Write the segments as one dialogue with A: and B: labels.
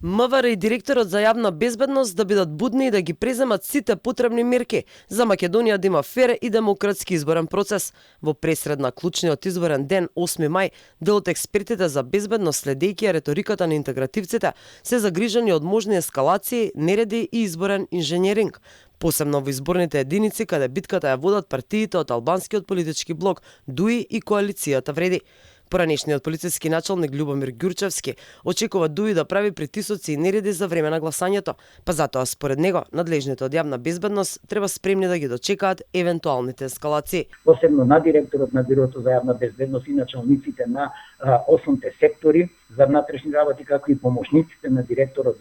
A: МВР и директорот за јавна безбедност да бидат будни и да ги преземат сите потребни мерки за Македонија да има фер и демократски изборен процес. Во пресред на клучниот изборен ден, 8 мај, дел од експертите за безбедност, следејќи ја реториката на интегративците, се загрижени од можни ескалации, нереди и изборен инженеринг. Посебно во изборните единици, каде битката ја водат партиите од албанскиот политички блок ДУИ и коалицијата Вреди. Поранешниот полициски началник Љубомир Ѓурчевски очекува ДУИ да прави притисоци и нереди за време на гласањето, па затоа според него надлежните од јавна безбедност треба спремни да ги дочекаат евентуалните ескалации.
B: Посебно на директорот на Бирото за јавна безбедност и началниците на 8 сектори за внатрешни работи, како и помошниците на директорот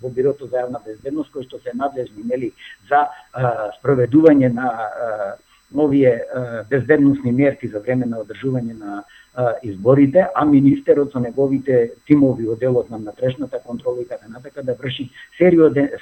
B: во Бирото за јавна безбедност, кои што се надлежни за спроведување на овие безбедносни мерки за време на одржување на изборите, а министерот со неговите тимови од делот на внатрешната контрола и така натака да врши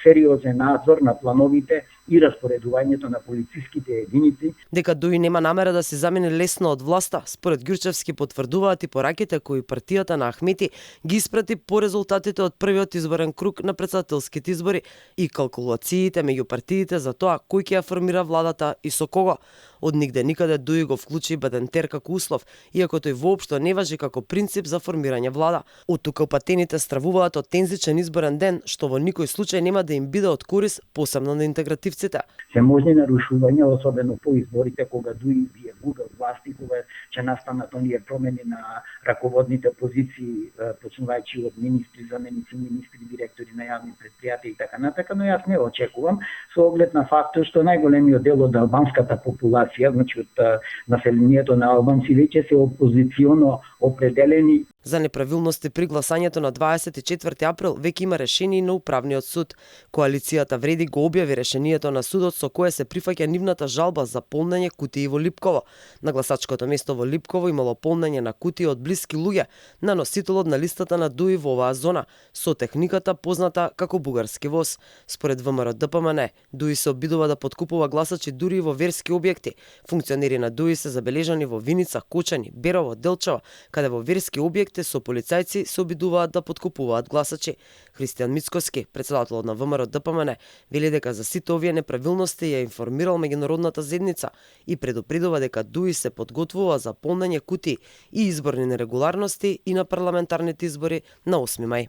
B: сериозен надзор на плановите и распоредувањето на полициските единици.
A: Дека ДУИ нема намера да се замени лесно од власта, според Ѓурчевски потврдуваат и пораките кои партијата на Ахмети ги испрати по резултатите од првиот изборен круг на претседателските избори и калкулациите меѓу партиите за тоа кој ќе ја формира владата и со кого. Од нигде никаде ДУИ го вклучи бадентер како услов, иако тој воопшто не важи како принцип за формирање влада. Од тука упатените стравуваат од тензичен изборен ден, што во никој случај нема да им биде од корис, посебно на интегративците.
B: Се можни нарушувања, особено по изборите, кога ДУИ бие губел власт и кога ќе настанат оние промени на раководните позиции, почнувајќи од министри, заменици министри, директори на јавни предпријатија и така натака, но јас не очекувам со оглед на фактот што најголемиот дел од албанската популација, значи од населението на албанци веќе се опозиционо определени.
A: За неправилности при гласањето на 24 април веќе има решение на управниот суд. Коалицијата Вреди го објави решението на судот со кое се прифаќа нивната жалба за полнење кутии во Липково. На гласачкото место во Липково имало полнење на кутии од блиски луѓе на носителот на листата на ДУИ во оваа зона, со техниката позната како бугарски воз. Според ВМРО ДПМН, ДУИ се обидува да подкупува гласачи дури и во верски објекти. Функционери на ДУИ се забележани во Виница, Кочани, Берово, Делчево, каде во верски објекти со полицајци се обидуваат да подкупуваат гласачи. Христијан Мицкоски, председателот на ВМРО ДПМН, вели дека за сите овие неправилности ја информирал меѓународната заедница и предупредува дека ДУИ се подготвува за полнење кутии и изборни нерегуларности и на парламентарните избори на 8 мај.